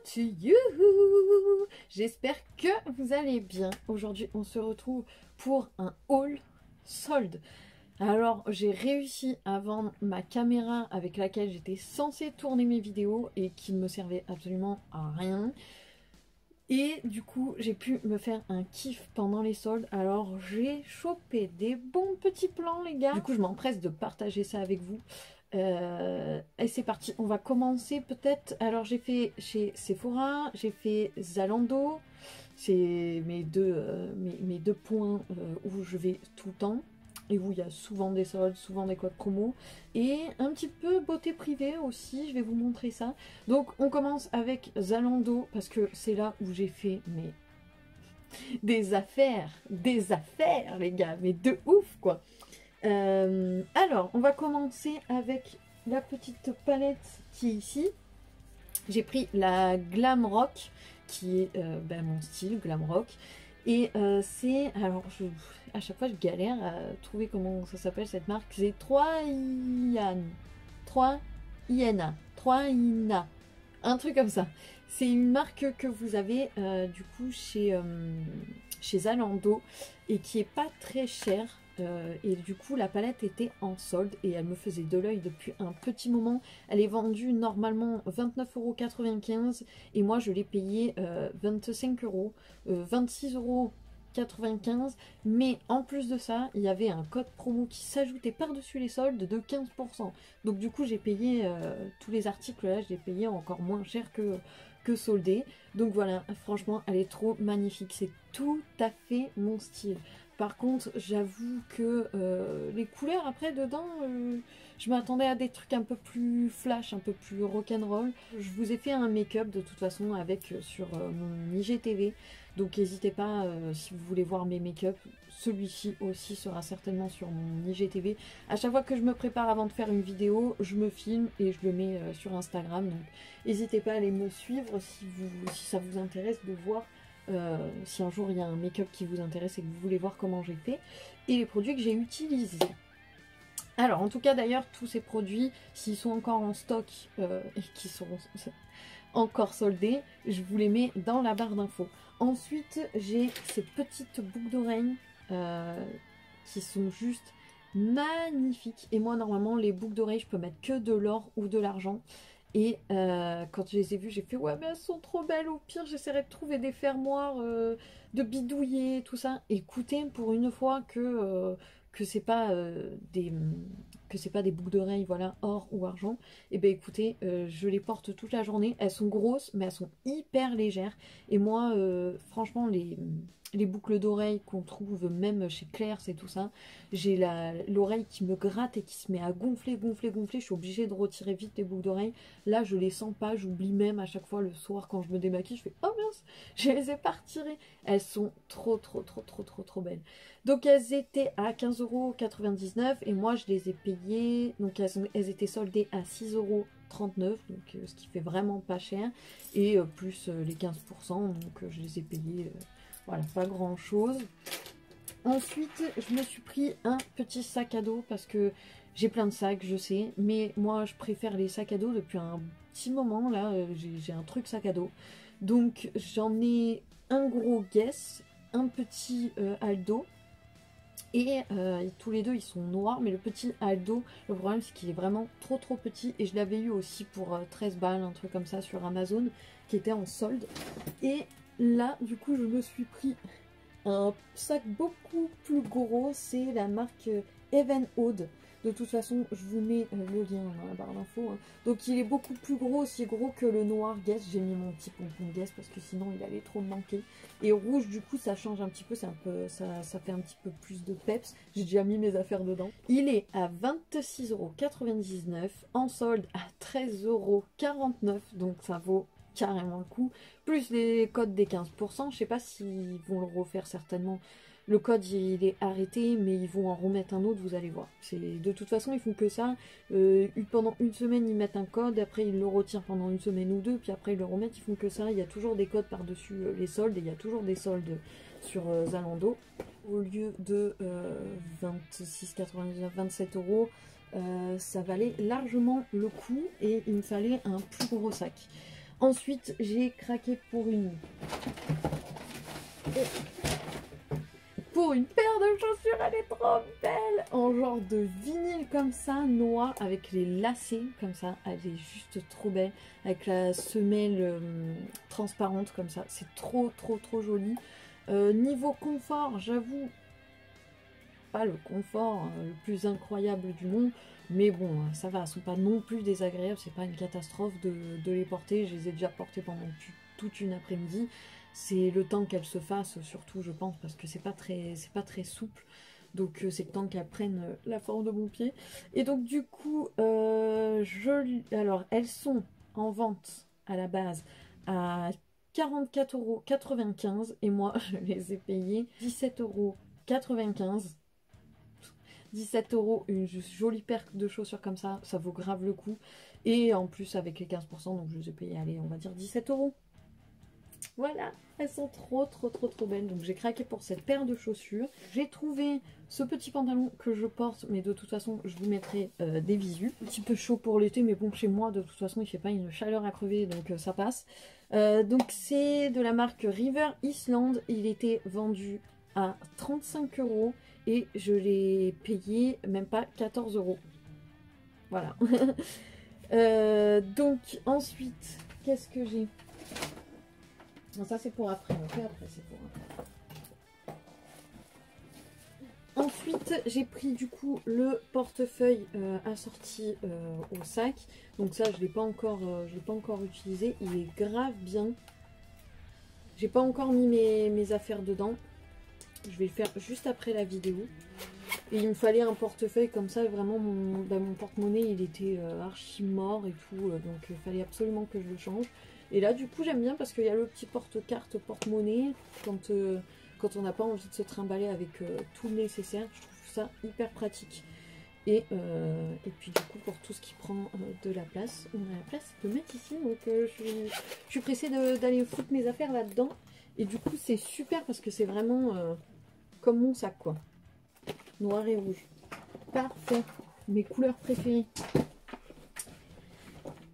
to you! J'espère que vous allez bien. Aujourd'hui, on se retrouve pour un haul solde. Alors, j'ai réussi à vendre ma caméra avec laquelle j'étais censée tourner mes vidéos et qui ne me servait absolument à rien. Et du coup, j'ai pu me faire un kiff pendant les soldes. Alors, j'ai chopé des bons petits plans, les gars. Du coup, je m'empresse de partager ça avec vous. Et c'est parti, on va commencer peut-être. Alors j'ai fait chez Sephora, j'ai fait Zalando, c'est mes deux points où je vais tout le temps et où il y a souvent des soldes, souvent des codes promo, et un petit peu beauté privée aussi, je vais vous montrer ça. Donc on commence avec Zalando parce que c'est là où j'ai fait des affaires les gars, mais de ouf quoi. Alors, on va commencer avec la petite palette qui est ici. J'ai pris la Glam Rock, qui est mon style, Glam Rock. Et c'est... Alors, à chaque fois, je galère à trouver comment ça s'appelle cette marque. C'est 3IAN. Un truc comme ça. C'est une marque que vous avez du coup chez Zalando et qui est pas très chère. Et du coup la palette était en solde et elle me faisait de l'œil depuis un petit moment. Elle est vendue normalement 29,95 € et moi je l'ai payée 25 €, 26,95 €. Mais en plus de ça, il y avait un code promo qui s'ajoutait par-dessus les soldes de 15%. Donc du coup j'ai payé tous les articles là, je les payé encore moins cher que soldé. Donc voilà, franchement elle est trop magnifique, c'est tout à fait mon style. Par contre, j'avoue que les couleurs après dedans, je m'attendais à des trucs un peu plus flash, un peu plus rock'n'roll. Je vous ai fait un make-up de toute façon avec sur mon IGTV. Donc n'hésitez pas si vous voulez voir mes make-up. Celui-ci aussi sera certainement sur mon IGTV. À chaque fois que je me prépare avant de faire une vidéo, je me filme et je le mets sur Instagram. Donc n'hésitez pas à aller me suivre si ça vous intéresse de voir. Si un jour il y a un make-up qui vous intéresse et que vous voulez voir comment j'ai fait et les produits que j'ai utilisés. Alors en tout cas d'ailleurs tous ces produits, s'ils sont encore en stock et qui seront encore soldés, je vous les mets dans la barre d'infos. Ensuite j'ai ces petites boucles d'oreilles qui sont juste magnifiques. Et moi normalement les boucles d'oreilles je peux mettre que de l'or ou de l'argent. Et quand je les ai vues, j'ai fait ouais mais elles sont trop belles, au pire j'essaierai de trouver des fermoirs, de bidouiller, tout ça. Écoutez, pour une fois que c'est pas des boucles d'oreilles voilà, or ou argent, et ben écoutez, je les porte toute la journée, elles sont grosses mais elles sont hyper légères. Et moi franchement les boucles d'oreilles qu'on trouve même chez Claire, c'est tout ça. J'ai l'oreille qui me gratte et qui se met à gonfler. Je suis obligée de retirer vite les boucles d'oreilles. Là, je les sens pas. J'oublie même à chaque fois le soir quand je me démaquille. Je fais oh mince, je les ai pas retirées. Elles sont trop belles. Donc elles étaient à 15,99 € et moi je les ai payées. Donc elles étaient soldées à 6,39 €. Donc ce qui fait vraiment pas cher. Et plus les 15%. Donc je les ai payées. Voilà, pas grand chose. Ensuite, je me suis pris un petit sac à dos parce que j'ai plein de sacs, je sais. Mais moi, je préfère les sacs à dos depuis un petit moment. Là, j'ai un truc sac à dos. Donc, j'en ai un gros Guess, un petit Aldo. Et tous les deux, ils sont noirs. Mais le petit Aldo, le problème, c'est qu'il est vraiment trop petit. Et je l'avais eu aussi pour 13 balles, un truc comme ça sur Amazon, qui était en solde. Et là, du coup, je me suis pris un sac beaucoup plus gros. C'est la marque Evenode. De toute façon, je vous mets le lien dans la barre d'infos. Hein. Donc, il est beaucoup plus gros, aussi gros que le noir Guess. J'ai mis mon petit pompon Guess parce que sinon, il allait trop me manquer. Et rouge, du coup, ça change un petit peu. C'est un peu, ça fait un petit peu plus de peps. J'ai déjà mis mes affaires dedans. Il est à 26,99 € en solde à 13,49 €. Donc, ça vaut carrément le coup, plus les codes des 15%, je sais pas s'ils vont le refaire certainement. Le code il est arrêté, mais ils vont en remettre un autre, vous allez voir. De toute façon, ils font que ça. Pendant une semaine, ils mettent un code, après ils le retirent pendant une semaine ou deux, puis après ils le remettent, ils font que ça. Il y a toujours des codes par-dessus les soldes, et il y a toujours des soldes sur Zalando. Au lieu de 26,99 €, 27 €, ça valait largement le coup, et il me fallait un plus gros sac. Ensuite, j'ai craqué pour une paire de chaussures. Elle est trop belle, en genre de vinyle comme ça, noir, avec les lacets comme ça. Elle est juste trop belle, avec la semelle transparente comme ça. C'est trop joli. Niveau confort, j'avoue, pas le confort le plus incroyable du monde, mais bon, ça va, elles sont pas non plus désagréables, c'est pas une catastrophe de les porter. Je les ai déjà portées pendant toute une après-midi. C'est le temps qu'elles se fassent, surtout je pense, parce que c'est pas très souple. Donc c'est le temps qu'elles prennent la forme de mon pied. Et donc du coup, alors elles sont en vente à la base à 44,95 € et moi je les ai payées 17,95 €. 17 €, une jolie paire de chaussures comme ça vaut grave le coup. Et en plus avec les 15%, donc je les ai payées, allez, on va dire 17 €. Voilà, elles sont trop belles. Donc j'ai craqué pour cette paire de chaussures. J'ai trouvé ce petit pantalon que je porte, mais de toute façon je vous mettrai des visus. Un petit peu chaud pour l'été, mais bon, chez moi de toute façon il fait pas une chaleur à crever, donc ça passe. Donc c'est de la marque River Island. Il était vendu à 35 € et je l'ai payé même pas 14 €. Voilà. Donc ensuite, qu'est-ce que j'ai? Non, ça c'est pour après, après c'est pour après. Ensuite, j'ai pris du coup le portefeuille assorti au sac. Donc ça, je l'ai pas encore utilisé. Il est grave bien. J'ai pas encore mis mes affaires dedans. Je vais le faire juste après la vidéo. Et il me fallait un portefeuille comme ça. Vraiment, mon porte-monnaie, il était archi mort et tout. Donc il fallait absolument que je le change. Et là, du coup, j'aime bien parce qu'il y a le petit porte-carte, porte-monnaie. Quand on n'a pas envie de se trimballer avec tout le nécessaire, je trouve ça hyper pratique. Et puis du coup, pour tout ce qui prend de la place, on a la place de mettre ici. Donc je suis pressée d'aller foutre mes affaires là-dedans. Et du coup, c'est super parce que c'est vraiment comme mon sac, quoi. Noir et rouge. Parfait. Mes couleurs préférées.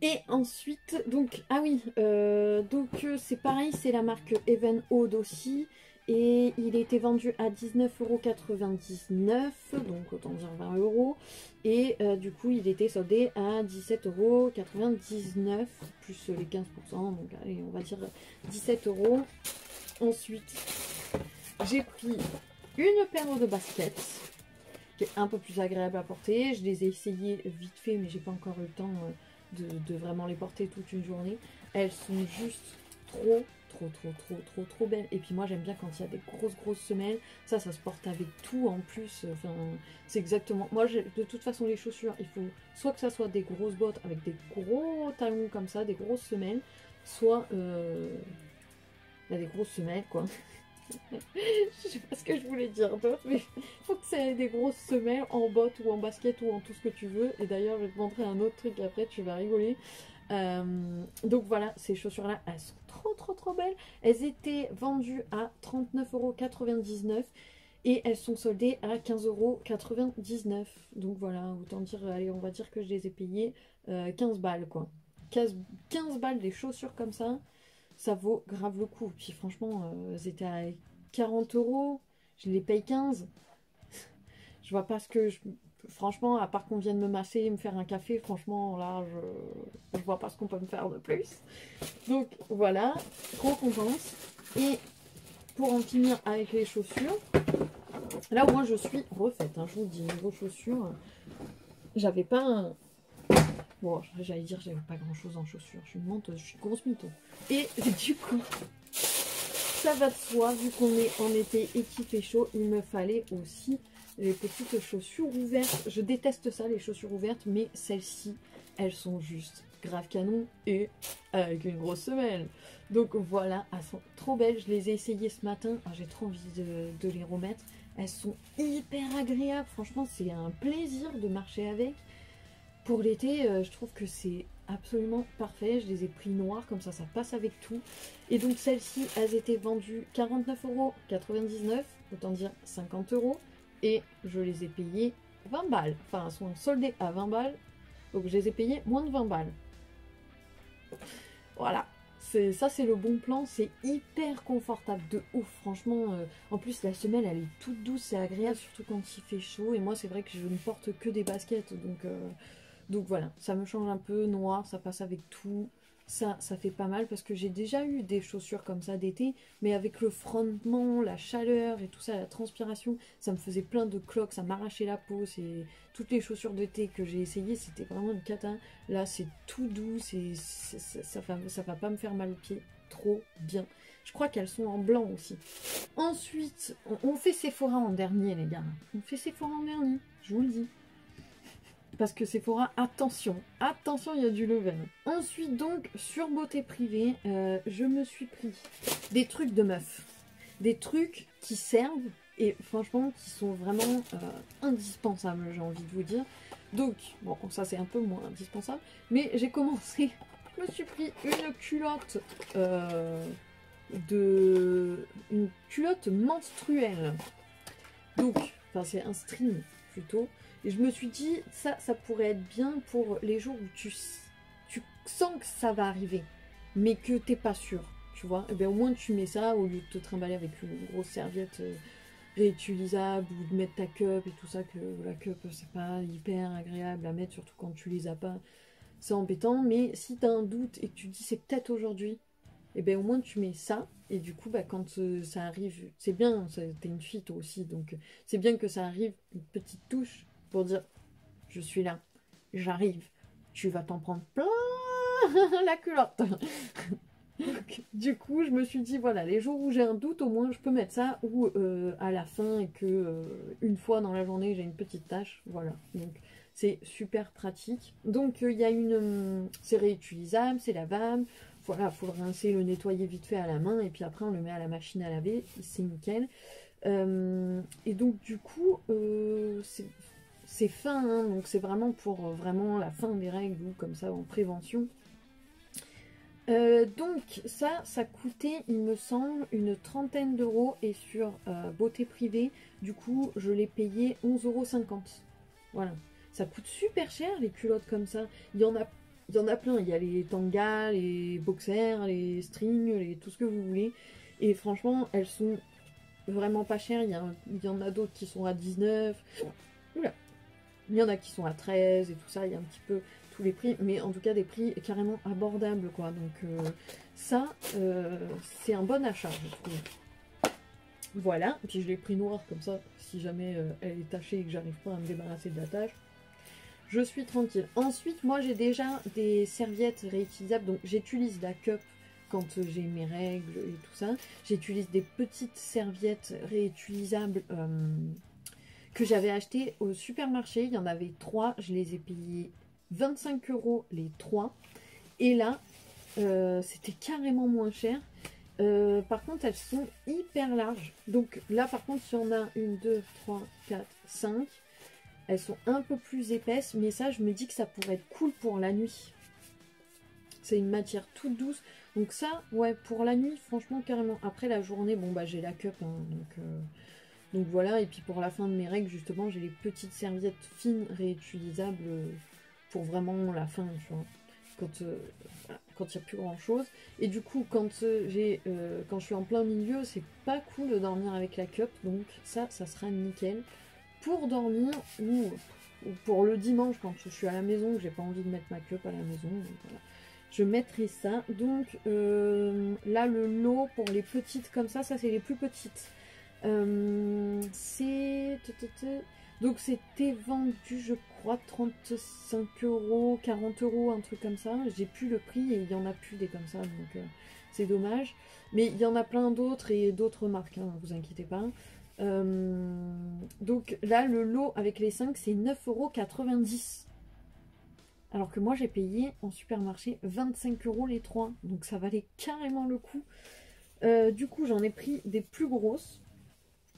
Et ensuite, donc, ah oui, c'est pareil, c'est la marque Evenode aussi. Et il était vendu à 19,99 €, donc autant dire 20 €. Et du coup, il était soldé à 17,99 € plus les 15%. Donc, allez, on va dire 17 €. Ensuite, j'ai pris une paire de baskets qui est un peu plus agréable à porter. Je les ai essayées vite fait, mais j'ai pas encore eu le temps de vraiment les porter toute une journée. Elles sont juste trop belles. Et puis moi j'aime bien quand il y a des grosses semelles. Ça se porte avec tout en plus. Enfin, c'est exactement... Moi de toute façon les chaussures, il faut soit que ça soit des grosses bottes avec des gros talons comme ça, des grosses semelles, soit des grosses semelles quoi. Je sais pas ce que je voulais dire d'autre, mais il faut que ça ait des grosses semelles en bottes ou en basket ou en tout ce que tu veux. Et d'ailleurs, je vais te montrer un autre truc après, tu vas rigoler. Donc voilà, ces chaussures-là, elles sont trop belles. Elles étaient vendues à 39,99 € et elles sont soldées à 15,99 €. Donc voilà, autant dire, allez, on va dire que je les ai payées 15 balles quoi. 15 balles des chaussures comme ça vaut grave le coup. Puis franchement, elles étaient à 40 €, je les paye 15. Je vois pas ce que je... Franchement, à part qu'on vienne me masser et me faire un café, franchement, là, je vois pas ce qu'on peut me faire de plus. Donc voilà, trop contente. Et pour en finir avec les chaussures, là où moi je suis refaite, hein, je vous dis, niveau chaussures, j'avais pas un... Bon, j'allais dire j'avais pas grand chose en chaussures, je suis une menteuse, je suis une grosse mytho. Et du coup, ça va de soi, vu qu'on est en été et qu'il fait chaud, il me fallait aussi les petites chaussures ouvertes. Je déteste ça, les chaussures ouvertes, mais celles-ci, elles sont juste grave canon et avec une grosse semelle. Donc voilà, elles sont trop belles, je les ai essayées ce matin, j'ai trop envie de les remettre. Elles sont hyper agréables, franchement c'est un plaisir de marcher avec. Pour l'été, je trouve que c'est absolument parfait. Je les ai pris noirs, comme ça passe avec tout. Et donc celles-ci, elles étaient vendues 49,99 €, autant dire 50 €. Et je les ai payées 20 balles. Enfin, elles sont soldées à 20 balles. Donc je les ai payées moins de 20 balles. Voilà. Ça c'est le bon plan, c'est hyper confortable de ouf, franchement. En plus la semelle elle est toute douce, c'est agréable, surtout quand il fait chaud. Et moi c'est vrai que je ne porte que des baskets, donc voilà, ça me change un peu, noir, ça passe avec tout. Ça fait pas mal parce que j'ai déjà eu des chaussures comme ça d'été, mais avec le frottement, la chaleur et tout ça, la transpiration, ça me faisait plein de cloques, ça m'arrachait la peau. C'est toutes les chaussures d'été que j'ai essayé, c'était vraiment une cata. Là, c'est tout doux, ça va pas me faire mal aux pieds, trop bien. Je crois qu'elles sont en blanc aussi. Ensuite, on fait Sephora en dernier, les gars. On fait Sephora en dernier, je vous le dis. Parce que Sephora, attention, attention, il y a du level. Ensuite donc, sur beauté privée, je me suis pris des trucs de meuf. Des trucs qui servent et franchement qui sont vraiment indispensables, j'ai envie de vous dire. Donc, bon, ça c'est un peu moins indispensable. Mais j'ai commencé, je me suis pris une culotte, une culotte menstruelle. Donc, enfin c'est un string plutôt. Et je me suis dit, ça pourrait être bien pour les jours où tu sens que ça va arriver, mais que t'es pas sûr, tu vois. Et bien au moins tu mets ça au lieu de te trimballer avec une grosse serviette réutilisable ou de mettre ta cup et tout ça, que la cup c'est pas hyper agréable à mettre, surtout quand tu les as pas. C'est embêtant, mais si t'as un doute et que tu dis c'est peut-être aujourd'hui, et bien au moins tu mets ça. Et du coup, bah, quand ça arrive, c'est bien, t'es une fille toi aussi, donc c'est bien que ça arrive, une petite touche pour dire je suis là, j'arrive, tu vas t'en prendre plein la culotte. Donc, du coup je me suis dit voilà, les jours où j'ai un doute au moins je peux mettre ça, ou à la fin et que une fois dans la journée j'ai une petite tâche, voilà, donc c'est super pratique. Donc il y a c'est réutilisable, c'est lavable, voilà, faut le rincer, le nettoyer vite fait à la main et puis après on le met à la machine à laver, c'est nickel. Et donc du coup c'est fin, hein, donc c'est vraiment pour vraiment la fin des règles ou comme ça en prévention. Donc ça coûtait, il me semble, une trentaine d'euros, et sur beauté privée, du coup, je l'ai payé 11,50 €. Voilà, ça coûte super cher les culottes comme ça. Il y en a plein. Il y a les tangas, les boxers, les strings, tout ce que vous voulez. Et franchement, elles sont vraiment pas chères. Il y en a d'autres qui sont à 19. Oula. Il y en a qui sont à 13 et tout ça. Il y a un petit peu tous les prix, mais en tout cas des prix carrément abordables, quoi. Donc ça, c'est un bon achat, je trouve. Voilà, et puis je l'ai pris noir comme ça, si jamais elle est tachée et que j'arrive pas à me débarrasser de la tache, je suis tranquille. Ensuite, moi j'ai déjà des serviettes réutilisables, donc j'utilise la cup quand j'ai mes règles et tout ça. J'utilise des petites serviettes réutilisables que j'avais achetées au supermarché. Il y en avait 3, je les ai payées 25 € les 3. Et là, c'était carrément moins cher. Par contre, elles sont hyper larges. Donc là, par contre, si on a 1, 2, 3, 4, 5, elles sont un peu plus épaisses. Mais ça, je me dis que ça pourrait être cool pour la nuit. C'est une matière toute douce. Donc ça, ouais, pour la nuit, franchement, carrément. Après la journée, bon, bah j'ai la cup, hein, donc voilà. Et puis pour la fin de mes règles, justement, j'ai les petites serviettes fines réutilisables pour vraiment la fin, tu vois, quand il n'y a plus grand chose. Et du coup, quand je suis en plein milieu, c'est pas cool de dormir avec la cup, donc ça sera nickel pour dormir, ou pour le dimanche quand je suis à la maison, que j'ai pas envie de mettre ma cup à la maison, donc voilà, je mettrai ça. Donc là, le lot pour les petites comme ça c'est les plus petites. Donc c'était vendu, je crois, 35 €, 40 €, un truc comme ça. J'ai plus le prix et il y en a plus des comme ça, donc c'est dommage. Mais il y en a plein d'autres et d'autres marques, hein, vous inquiétez pas. Donc là, le lot avec les 5, c'est 9,90 €. Alors que moi, j'ai payé en supermarché 25 € les 3. Donc ça valait carrément le coup. Du coup, j'en ai pris des plus grosses.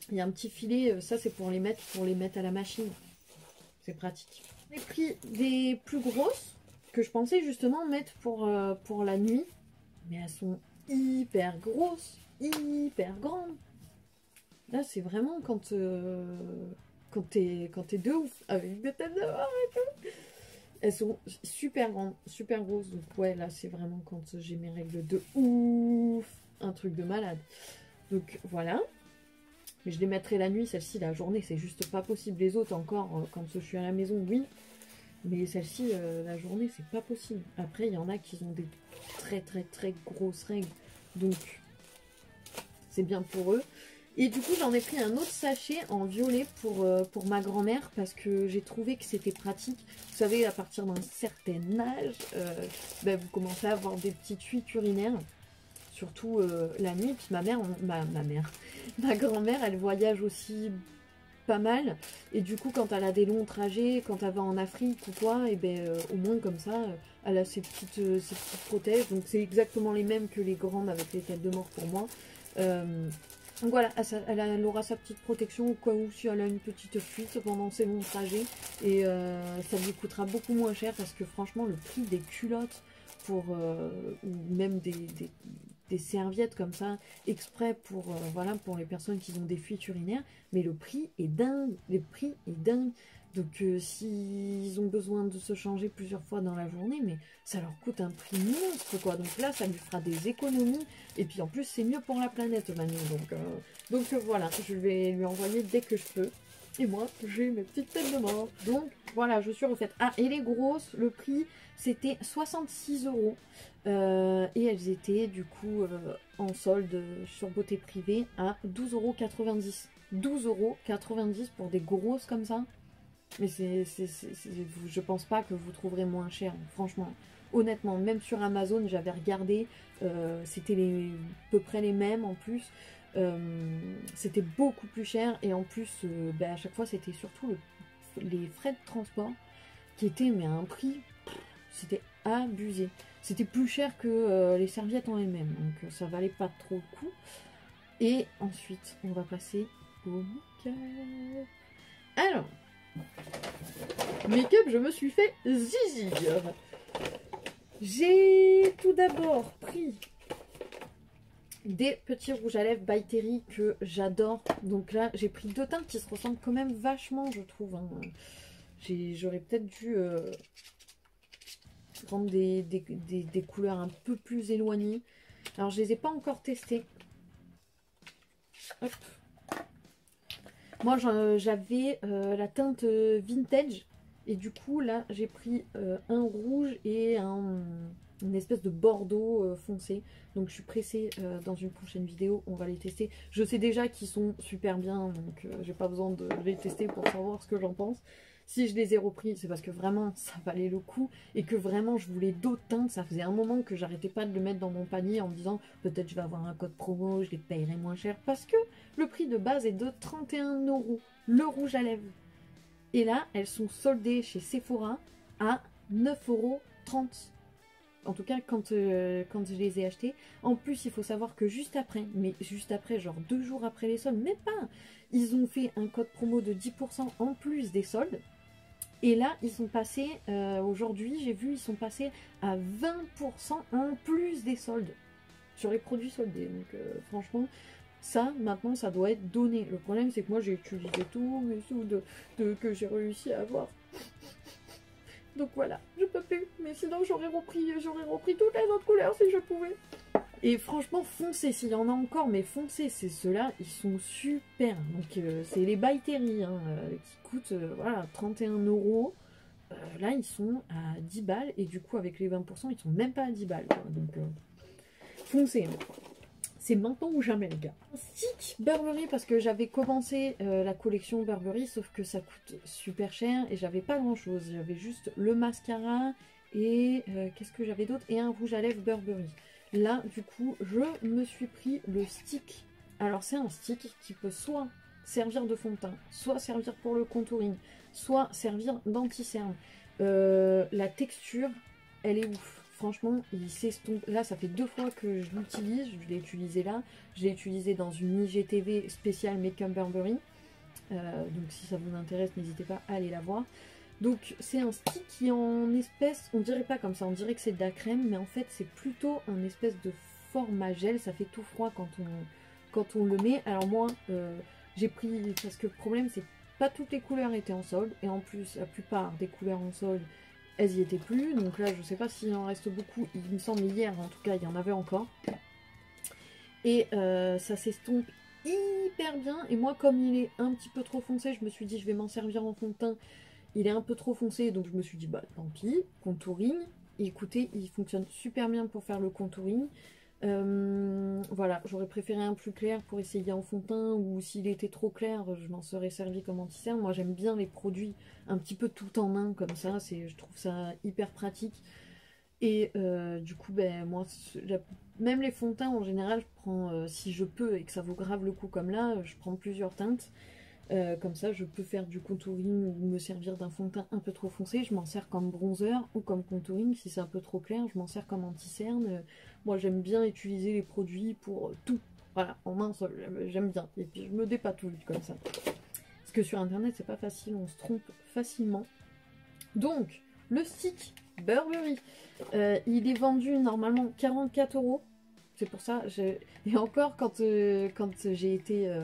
Il y a un petit filet, ça c'est pour les mettre à la machine. C'est pratique. J'ai pris des plus grosses que je pensais justement mettre pour la nuit. Mais elles sont hyper grosses, hyper grandes. Là c'est vraiment quand t'es de ouf avec des têtes de mort et tout. Elles sont super grandes, super grosses. Donc ouais, là c'est vraiment quand j'ai mes règles de ouf. Un truc de malade. Donc voilà. Mais je les mettrai la nuit, celle-ci la journée, c'est juste pas possible. Les autres encore, quand je suis à la maison, oui. Mais celle-ci, la journée, c'est pas possible. Après, il y en a qui ont des très très très grosses règles. Donc, c'est bien pour eux. Et du coup, j'en ai pris un autre sachet en violet pour ma grand-mère. Parce que j'ai trouvé que c'était pratique. Vous savez, à partir d'un certain âge, ben, vous commencez à avoir des petites fuites urinaires. Surtout la nuit. Puis ma grand-mère, elle voyage aussi pas mal, et du coup quand elle a des longs trajets, quand elle va en Afrique ou quoi, et ben au moins comme ça elle a ses petites protèges, donc c'est exactement les mêmes que les grandes avec les têtes de mort pour moi. Donc voilà, elle aura sa petite protection au cas où si elle a une petite fuite pendant ses longs trajets, et ça lui coûtera beaucoup moins cher parce que franchement le prix des culottes pour ou même des serviettes comme ça, exprès pour, voilà, pour les personnes qui ont des fuites urinaires, mais le prix est dingue, le prix est dingue. Donc s'ils ont besoin de se changer plusieurs fois dans la journée, mais ça leur coûte un prix monstre, quoi. Donc là, ça lui fera des économies, et puis en plus, c'est mieux pour la planète, Manu. Donc voilà, je vais lui envoyer dès que je peux. Et moi, j'ai mes petites têtes de mort. Donc voilà, je suis refaite. Ah, et les grosses, le prix, c'était 66 €. Et elles étaient du coup en solde sur Beauté Privée à 12,90 €. 12,90 € pour des grosses comme ça. Mais je pense pas que vous trouverez moins cher, franchement. Honnêtement, même sur Amazon, j'avais regardé, c'était à peu près les mêmes en plus. C'était beaucoup plus cher, et en plus, ben, à chaque fois, c'était surtout les frais de transport qui étaient mais à un prix, c'était abusé. C'était plus cher que les serviettes en elles-mêmes, donc ça valait pas trop le coup. Et ensuite, on va passer au make-up. Alors, make-up, je me suis fait zizi. J'ai tout d'abord pris des petits rouges à lèvres by Terry que j'adore. Donc là, j'ai pris deux teintes qui se ressemblent quand même vachement, je trouve. Hein. J'aurais peut-être dû prendre des couleurs un peu plus éloignées. Alors, je les ai pas encore testées. Hop. Moi, j'avais la teinte vintage. Et du coup, là, j'ai pris un rouge et une espèce de bordeaux foncé. Donc, je suis pressée dans une prochaine vidéo. On va les tester. Je sais déjà qu'ils sont super bien. Donc, j'ai pas besoin de les tester pour savoir ce que j'en pense. Si je les ai repris, c'est parce que vraiment, ça valait le coup. Et que vraiment, je voulais d'autres teintes. Ça faisait un moment que j'arrêtais pas de le mettre dans mon panier en me disant peut-être je vais avoir un code promo, je les payerai moins cher. Parce que le prix de base est de 31 €. Le rouge à lèvres. Et là, elles sont soldées chez Sephora à 9,30 €. En tout cas, quand je les ai achetées. En plus, il faut savoir que juste après, genre 2 jours après les soldes, même pas, ils ont fait un code promo de 10% en plus des soldes. Et là, ils sont passés, aujourd'hui, j'ai vu, ils sont passés à 20% en plus des soldes sur les produits soldés. Donc, franchement, ça, maintenant, ça doit être donné. Le problème, c'est que moi, j'ai utilisé tous mes sous que j'ai réussi à avoir. Donc voilà, je peux plus. Mais sinon, j'aurais repris toutes les autres couleurs si je pouvais. Et franchement, foncez, s'il y en a encore, mais foncez, c'est ceux-là, ils sont super. Donc, c'est les by Terry, hein, qui coûtent voilà, 31 €. Là, ils sont à 10 balles. Et du coup, avec les 20%, ils sont même pas à 10 balles. Quoi. Donc, foncez. Hein. C'est maintenant ou jamais, les gars. Stick Burberry, parce que j'avais commencé la collection Burberry, sauf que ça coûte super cher et j'avais pas grand chose. J'avais juste le mascara et qu'est-ce que j'avais d'autre, et un rouge à lèvres Burberry. Là, du coup, je me suis pris le stick. Alors, c'est un stick qui peut soit servir de fond de teint, soit servir pour le contouring, soit servir d'anti-cerne. La texture, elle est ouf. Franchement, il s'estompe. Là, ça fait 2 fois que je l'utilise. Je l'ai utilisé là. Je l'ai utilisé dans une IGTV spéciale Make-up Burberry. Donc, si ça vous intéresse, n'hésitez pas à aller la voir. Donc, c'est un stick qui est en espèce... On dirait pas comme ça. On dirait que c'est de la crème. Mais en fait, c'est plutôt un espèce de format gel. Ça fait tout froid quand on le met. Alors moi, j'ai pris... Parce que le problème, c'est que pas toutes les couleurs étaient en solde. Et en plus, la plupart des couleurs en solde elles y étaient plus. Donc là, je sais pas s'il en reste beaucoup. Il me semble hier, en tout cas, il y en avait encore. Et ça s'estompe hyper bien. Et moi, comme il est un petit peu trop foncé, je me suis dit, je vais m'en servir en fond de teint. Il est un peu trop foncé, donc je me suis dit, bah tant pis, contouring. Et écoutez, il fonctionne super bien pour faire le contouring. Voilà, j'aurais préféré un plus clair pour essayer en fond de teint, ou s'il était trop clair, je m'en serais servi comme anti-cerne. Moi, j'aime bien les produits un petit peu tout en un, comme ça, je trouve ça hyper pratique. Et du coup, ben, moi, même les fonds de teint, en général, je prends, si je peux, et que ça vaut grave le coup comme là, je prends plusieurs teintes. Comme ça, je peux faire du contouring ou me servir d'un fond de teint un peu trop foncé. Je m'en sers comme bronzer ou comme contouring. Si c'est un peu trop clair, je m'en sers comme anti-cerne. Moi, j'aime bien utiliser les produits pour tout. Voilà, en un seul, j'aime bien. Et puis, je me dépatouille comme ça. Parce que sur Internet, c'est pas facile, on se trompe facilement. Donc, le stick Burberry, il est vendu normalement 44 €. C'est pour ça, et encore quand j'ai été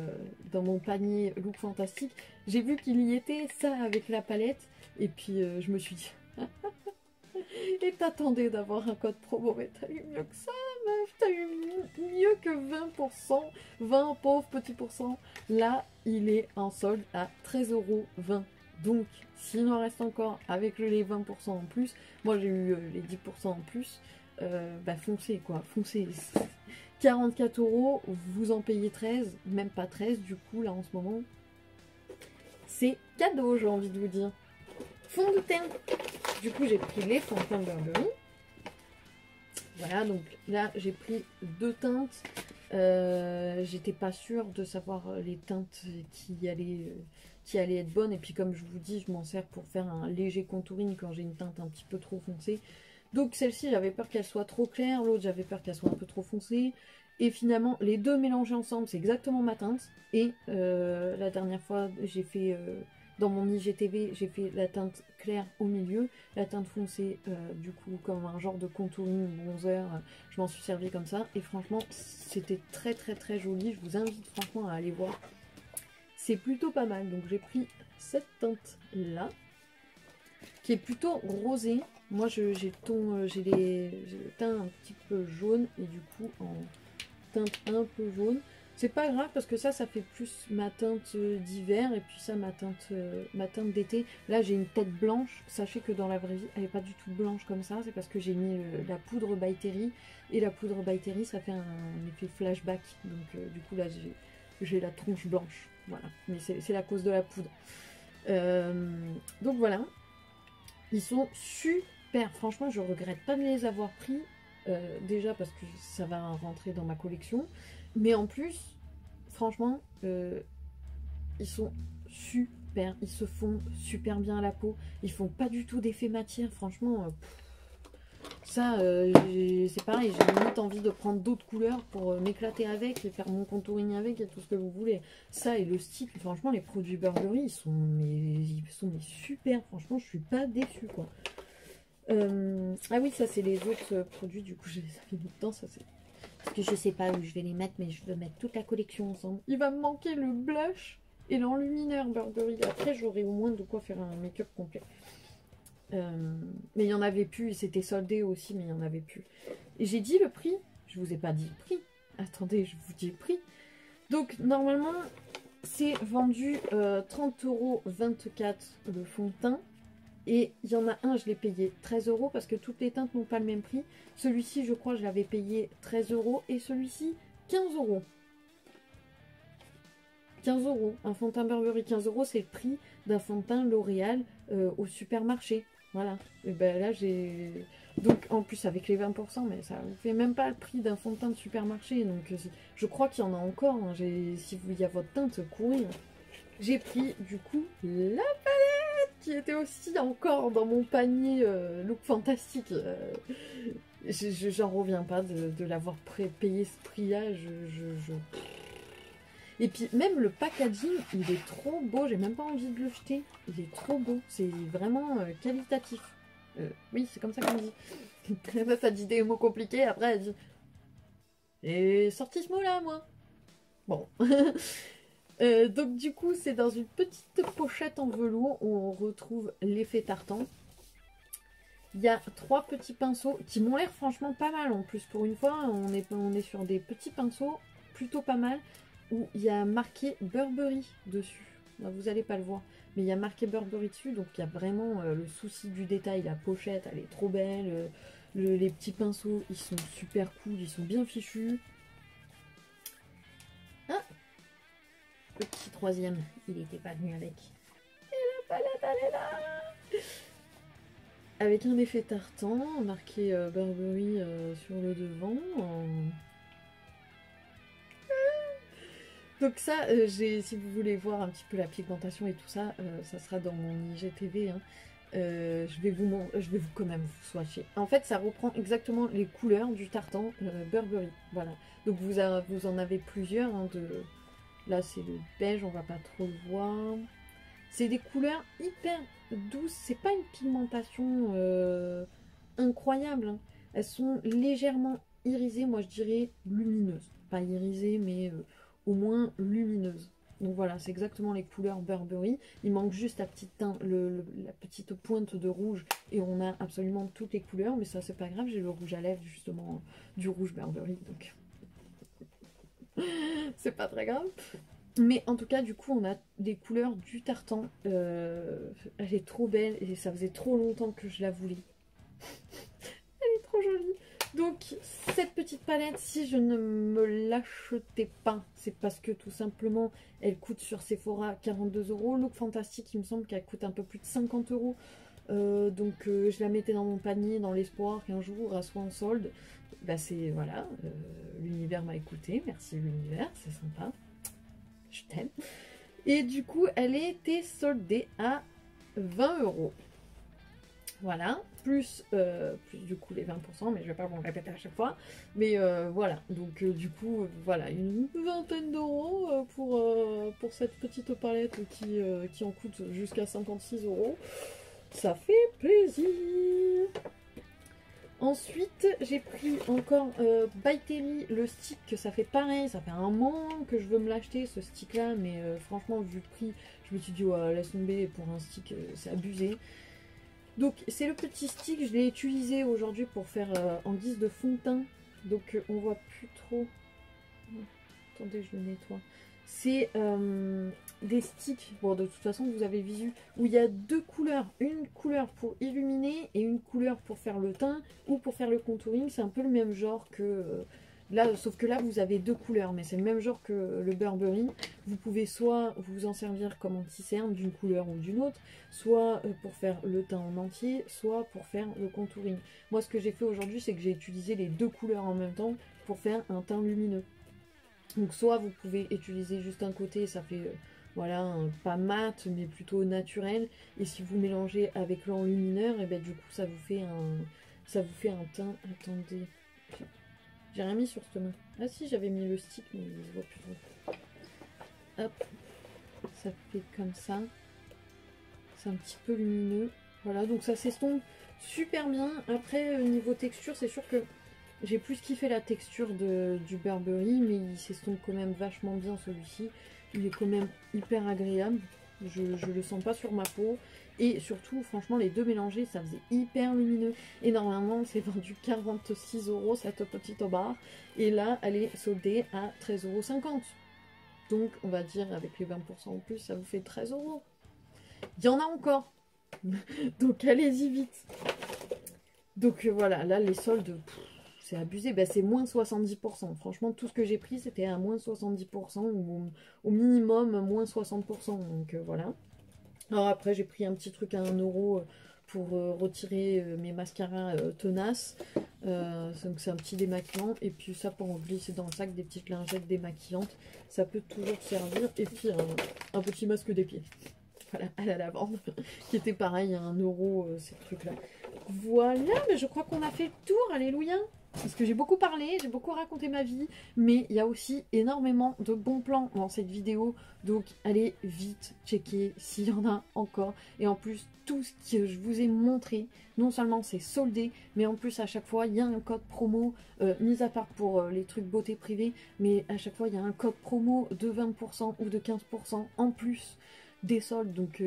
dans mon panier Look Fantastique, j'ai vu qu'il y était ça avec la palette, et puis je me suis dit, et t'attendais d'avoir un code promo, mais t'as eu mieux que ça, meuf, t'as eu mieux que 20%, 20 pauvres petits pourcents. Là, il est en solde à 13,20 €. Donc, s'il en reste encore avec les 20% en plus, moi j'ai eu les 10% en plus, bah foncez quoi, foncez. 44 €, vous en payez 13, même pas 13 du coup là en ce moment. C'est cadeau, j'ai envie de vous dire. Fond de teint. Du coup j'ai pris les fonds de teint Burberry. Voilà, donc là j'ai pris 2 teintes. J'étais pas sûre de savoir les teintes qui allaient être bonnes. Et puis comme je vous dis, je m'en sers pour faire un léger contouring quand j'ai une teinte un petit peu trop foncée. Donc celle-ci, j'avais peur qu'elle soit trop claire, l'autre j'avais peur qu'elle soit un peu trop foncée. Et finalement, les deux mélangés ensemble, c'est exactement ma teinte. Et la dernière fois, j'ai fait, dans mon IGTV, j'ai fait la teinte claire au milieu, la teinte foncée, du coup, comme un genre de contouring bronzer, je m'en suis servi comme ça. Et franchement, c'était très très très joli. Je vous invite franchement à aller voir. C'est plutôt pas mal. Donc j'ai pris cette teinte-là, qui est plutôt rosée. Moi, j'ai le teint un petit peu jaune, et du coup, en teinte un peu jaune. C'est pas grave parce que ça fait plus ma teinte d'hiver, et puis ça ma teinte d'été. Là j'ai une tête blanche, sachez que dans la vraie vie elle est pas du tout blanche comme ça, c'est parce que j'ai mis la poudre by Terry, et la poudre by Terry ça fait un effet flashback, donc du coup là j'ai la tronche blanche, voilà, mais c'est la cause de la poudre. Donc voilà, ils sont super, franchement je regrette pas de les avoir pris. Déjà parce que ça va rentrer dans ma collection, mais en plus franchement ils sont super, ils se font super bien à la peau, ils font pas du tout d'effet matière, franchement ça c'est pareil, j'ai limite envie de prendre d'autres couleurs pour m'éclater avec et faire mon contouring avec et tout ce que vous voulez. Ça et le stick, franchement les produits Burberry ils sont super, franchement je suis pas déçue quoi. Ah oui, ça c'est les autres produits, du coup je les avais mis dedans, ça c'est... Parce que je sais pas où je vais les mettre, mais je veux mettre toute la collection ensemble. Il va me manquer le blush et l'enlumineur Burberry. Après j'aurai au moins de quoi faire un make-up complet. Mais il y en avait plus, et c'était soldé aussi, mais il y en avait plus. Et j'ai dit le prix, je vous ai pas dit le prix. Attendez, je vous dis le prix. Donc normalement c'est vendu 30,24 € le fond de teint. Et il y en a un, je l'ai payé 13 € parce que toutes les teintes n'ont pas le même prix. Celui-ci, je crois, je l'avais payé 13 € et celui-ci, 15 €. 15 €. Un fond de teint Burberry, 15 €, c'est le prix d'un fond de teint L'Oréal au supermarché. Voilà. Et ben là, j'ai... Donc, en plus, avec les 20%, mais ça ne fait même pas le prix d'un fond de teint de supermarché. Donc, je crois qu'il y en a encore. Hein. Si vous y a votre teinte, courez. J'ai pris, du coup, la palette qui était aussi encore dans mon panier Look Fantastique. J'en reviens pas de l'avoir payé ce prix-là. Et puis même le packaging, il est trop beau. J'ai même pas envie de le jeter. Il est trop beau. C'est vraiment qualitatif. Oui, c'est comme ça qu'on dit. La meuf a dit des mots compliqués. Après, elle dit... J'ai sorti ce mot-là, moi. Bon. Donc du coup c'est dans une petite pochette en velours où on retrouve l'effet tartan. Il y a 3 petits pinceaux qui m'ont l'air franchement pas mal en plus. Pour une fois, on est sur des petits pinceaux plutôt pas mal où il y a marqué Burberry dessus. Là, vous n'allez pas le voir, mais il y a marqué Burberry dessus. Donc il y a vraiment le souci du détail. La pochette, elle est trop belle. Les petits pinceaux, ils sont super cool. Ils sont bien fichus. Ah, le petit troisième, il n'était pas venu avec. Et la palette, elle est là! Avec un effet tartan, marqué Burberry sur le devant. Donc ça, si vous voulez voir un petit peu la pigmentation et tout ça, ça sera dans mon IGTV. Hein. Je vais vous quand même vous swatcher. En fait, ça reprend exactement les couleurs du tartan Burberry. Voilà. Donc vous en avez plusieurs. Hein, là, c'est le beige, on va pas trop le voir. C'est des couleurs hyper douces. C'est pas une pigmentation incroyable. Hein. Elles sont légèrement irisées, moi je dirais lumineuses. Pas irisées, mais au moins lumineuses. Donc voilà, c'est exactement les couleurs Burberry. Il manque juste la petite teinte, la petite pointe de rouge et on a absolument toutes les couleurs. Mais ça, c'est pas grave, j'ai le rouge à lèvres justement du rouge Burberry. Donc c'est pas très grave. Mais en tout cas, du coup, on a des couleurs du tartan. Elle est trop belle et ça faisait trop longtemps que je la voulais. Elle est trop jolie. Donc, cette petite palette, si je ne me l'achetais pas, c'est parce que tout simplement, elle coûte sur Sephora 42 €. Look Fantastic, il me semble qu'elle coûte un peu plus de 50 €. Donc, je la mettais dans mon panier dans l'espoir qu'un jour, elle soit en solde. Bah, c'est, voilà, l'univers m'a écouté. Merci l'univers, c'est sympa. Je t'aime. Et du coup, elle était soldée à 20 €. Voilà, plus du coup les 20%, mais je vais pas vous le répéter à chaque fois. Mais voilà, donc du coup, voilà, une vingtaine d'euros pour cette petite palette qui en coûte jusqu'à 56 €. Ça fait plaisir. Ensuite, j'ai pris encore By Terry, le stick, que ça fait pareil, ça fait un moment que je veux me l'acheter ce stick là, mais franchement vu le prix, je me suis dit ouais, laisse tomber, pour un stick c'est abusé. Donc c'est le petit stick, je l'ai utilisé aujourd'hui pour faire en guise de fond de teint, donc on voit plus trop. Attendez, je le nettoie. C'est des sticks, bon de toute façon vous avez visu, où il y a 2 couleurs, une couleur pour illuminer et une couleur pour faire le teint ou pour faire le contouring. C'est un peu le même genre que là, sauf que là vous avez 2 couleurs, mais c'est le même genre que le Burberry. Vous pouvez soit vous en servir comme anti-cerne d'une couleur ou d'une autre, soit pour faire le teint en entier, soit pour faire le contouring. Moi ce que j'ai fait aujourd'hui, c'est que j'ai utilisé les 2 couleurs en même temps pour faire un teint lumineux. Donc soit vous pouvez utiliser juste un côté, ça fait voilà, pas mat mais plutôt naturel, et si vous mélangez avec l'enlumineur, et ben du coup ça vous fait un teint. Attendez, j'ai rien mis sur cette main. Ah si, j'avais mis le stick mais je vois plus trop. Hop, ça fait comme ça, c'est un petit peu lumineux. Voilà, donc ça s'estompe super bien. Après niveau texture, c'est sûr que j'ai plus kiffé la texture du Burberry, mais il s'estompe quand même vachement bien celui-ci. Il est quand même hyper agréable. Je le sens pas sur ma peau. Et surtout, franchement, les deux mélangés, ça faisait hyper lumineux. Et normalement, c'est vendu 46 € cette petite barre. Et là, elle est soldée à 13,50 €. Donc, on va dire, avec les 20% en plus, ça vous fait 13 €. Il y en a encore. Donc, allez-y vite. Donc, voilà, là, les soldes... c'est abusé, bah, c'est moins 70%. Franchement, tout ce que j'ai pris, c'était à moins 70% ou au minimum moins 60%. Donc voilà. Alors après, j'ai pris un petit truc à 1 € pour retirer mes mascaras tenaces. Donc c'est un petit démaquillant. Et puis ça, pour en glisser dans le sac des petites lingettes démaquillantes, ça peut toujours servir. Et puis un petit masque des pieds. Voilà, à la lavande, qui était pareil à 1 € ces trucs-là. Voilà, mais je crois qu'on a fait le tour, alléluia. Parce que j'ai beaucoup parlé, j'ai beaucoup raconté ma vie, mais il y a aussi énormément de bons plans dans cette vidéo. Donc allez vite checker s'il y en a encore. Et en plus, tout ce que je vous ai montré, non seulement c'est soldé, mais en plus à chaque fois il y a un code promo, mis à part pour les trucs beauté privée, mais à chaque fois il y a un code promo de 20% ou de 15% en plus des soldes. Donc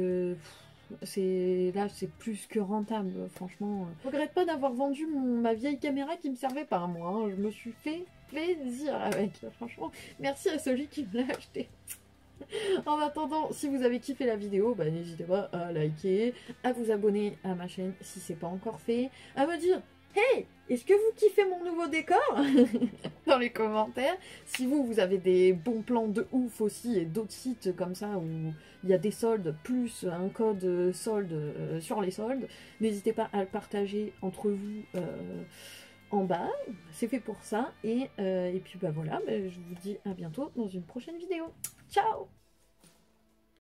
Là c'est plus que rentable, franchement. Je regrette pas d'avoir vendu ma vieille caméra qui me servait pas moi, hein. Je me suis fait plaisir avec, franchement. Merci à celui qui me l'a acheté. En attendant, si vous avez kiffé la vidéo, bah, n'hésitez pas à liker, à vous abonner à ma chaîne si c'est pas encore fait, à me dire hey, est-ce que vous kiffez mon nouveau décor dans les commentaires. Si vous avez des bons plans de ouf aussi et d'autres sites comme ça où il y a des soldes plus un code solde sur les soldes, n'hésitez pas à le partager entre vous en bas. C'est fait pour ça. Et puis bah voilà, bah, je vous dis à bientôt dans une prochaine vidéo. Ciao!